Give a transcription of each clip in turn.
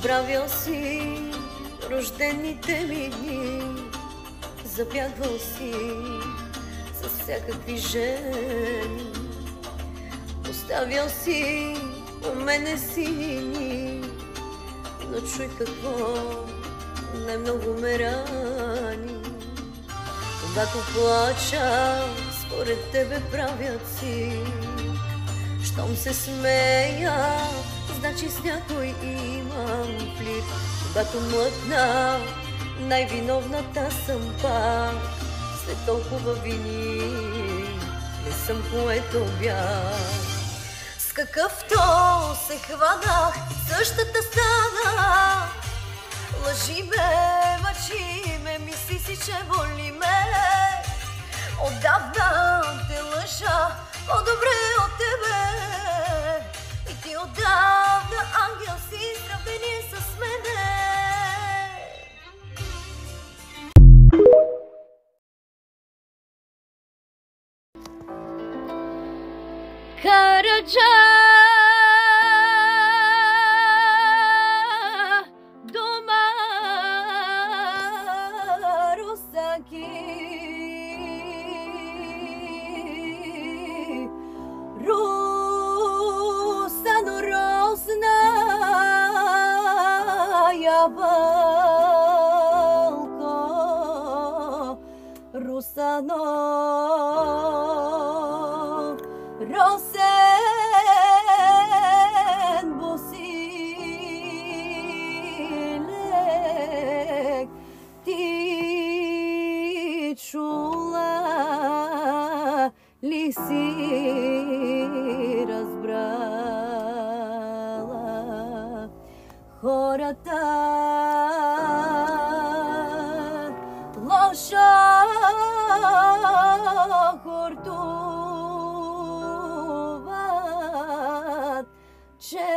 Забравял си рождените ми дни, забягвал си с всякакви жени, оставял си у мене сини, но чуй какво най-много ме рани. Когато плача, според тебе правят си, щом се смея, значи с някой имам флирт. Когато млъкна, най-виновната съм пак. След толкова вини не съм поето бях. С какъвто се хванах, същата стана. Лъжи ме, мъчи ме, мисли си, че боли ме. Отдавна те лъжа, по-добре от тебе. И ти отдавна ангел си, сравнение с мене. Караджа дома русаки Русано росна ябълко Русано росен босилек, ти чула ли си, разбрала хората лоша хортуват, че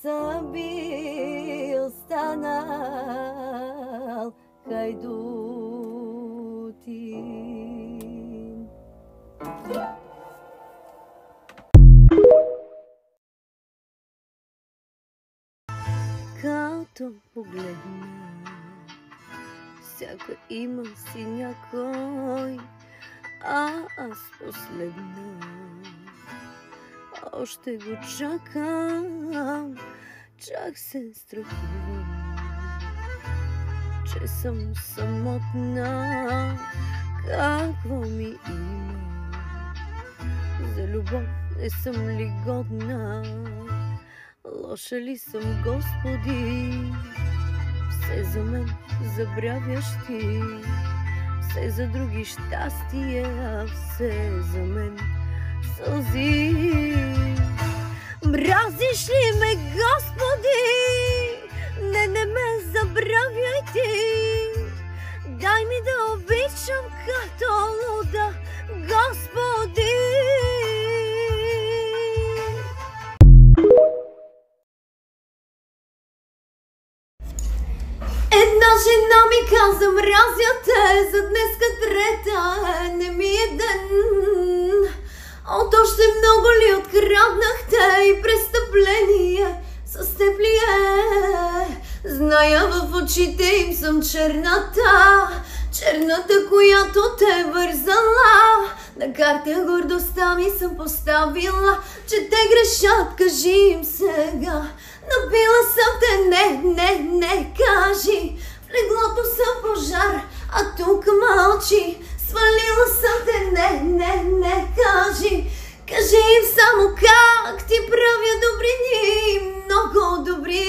съм бил станал хайдутин. Като погледна, всяка има си някой, а аз последна. Още го чакам, чак се страхувам, че съм самотна. Какво ми има? За любов не съм ли годна? Лоша ли съм, Господи? Все за мен забравяш ти, все за други щастия, все за мен сълзи. Мразиш ли ме, Господи? Не ме забравяй ти. Дай ми да обичам като луда, Господи. Една жена ми каза, мразя те, за днеска трета не ми е ден. От още много ли откраднахте и престъпление с теб ли е? Зная, в очите им съм черната, черната, която те вързала. На карта гордостта ми съм поставила, че те грешат, кажи им сега. Напила съм те, не, кажи. В леглото съм пожар, а тук мълчи. Свалила съм те, не, кажи. Кажи им само как ти правя добрини, много добри.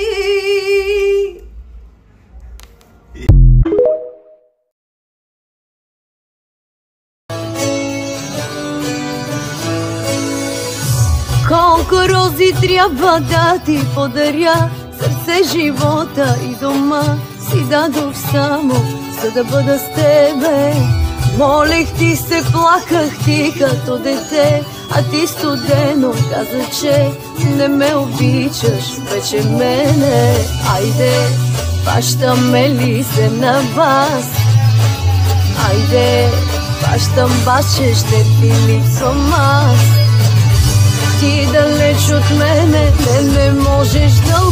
Колко рози трябва да ти подаря, сърце, живота и дома си дадох само, за да бъда с тебе. Молех ти се, плаках ти като дете, а ти студено каза, че не ме обичаш вече мене. Айде, фащаме ли се на вас? Айде, фащам вас, че ще ти липсвам аз. Ти далеч от мене, не можеш да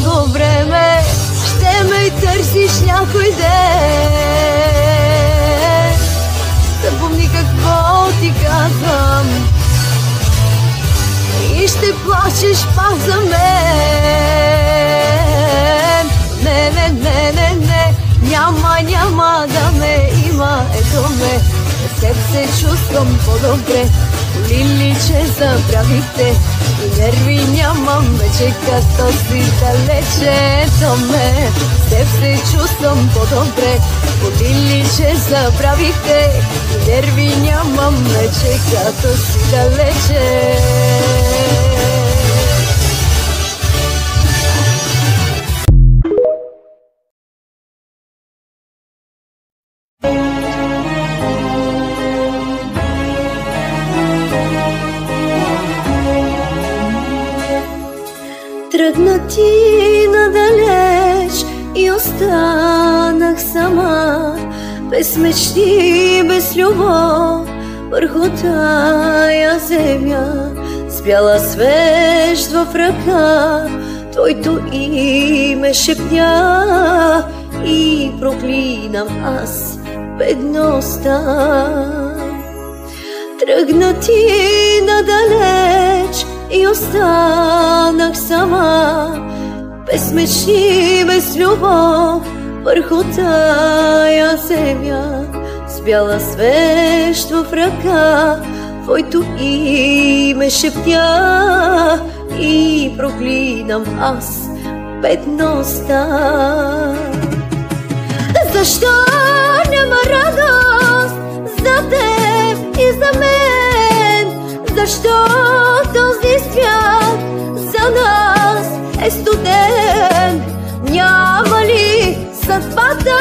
някой ден. Запомни какво ти казвам и ще плачеш пак за мен. Не, не, не, не, не, няма да ме има, ето ме. С теб се чувствам по-добре, лили, че забравихте и нерви нямам вече, като си далече, ето ме. С теб се чувствам по-добре, лили, че забравихте и нерви нямам вече, като си далече. Тръгна ти надалеч и останах сама, без мечти, без любов, върху тая земя, с бяла свещ в ръка, твоето име шепня и проклинам аз бедността. Тръгна ти надалеч и останах сама, без мечти, без любов, върху тая земя, с бяла свещ в ръка, твоето име шепня и проклинам аз бедността. Защо няма радост за теб и за мен? Защо този свят за нас е студен? Няма ли съдбата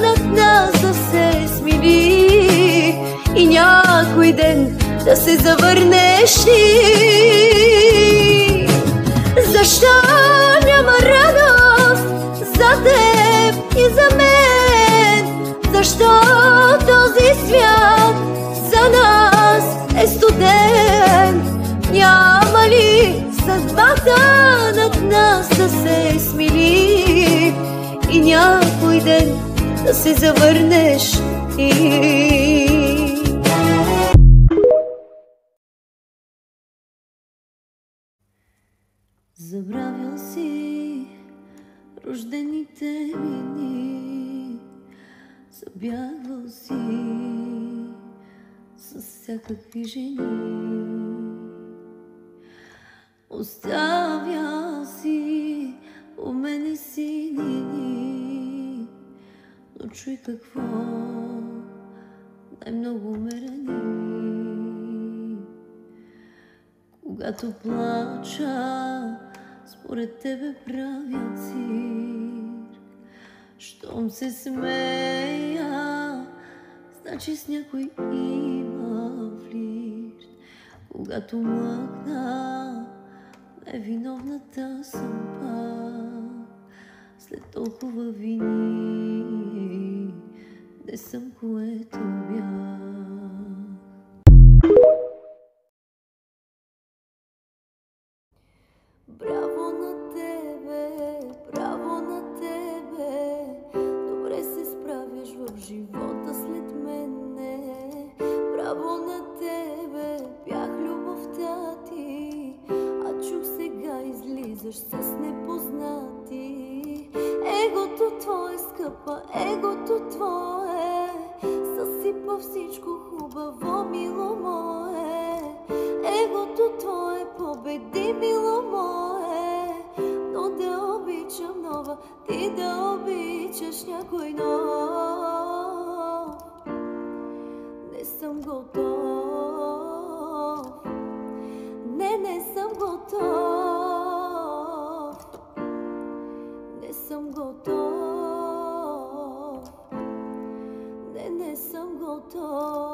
над нас да се смили и някой ден да се завърнеш ти? Защо няма радост за теб и за мен? Защо този свят за нас е студен? Няма ли съдбата над нас да се смили и някой ден да се завърнеш ти? Забравил си рождените ми дни, забягвал си с всякакви жени, оставя си у мене синини, но чуй какво най-много ме рани. Когато плача, според тебе правя цирк. Щом се смея, значи с някой има флирт. Когато млъкна, невиновната съм пак. След толкова вини, не съм което бях. Браво на тебе, браво на тебе, добре се справяш в живота след мене. Браво на тебе, бях любовта ти, а чух сега излизаш с непознати. Егото твое, скъпа, егото твое, съсипа всичко хубаво, мило мое. Егото твое победи, мило мое, но да обичам нова, ти да обичаш някой нов. Не съм готов, не съм готов, не съм готов, не съм готов.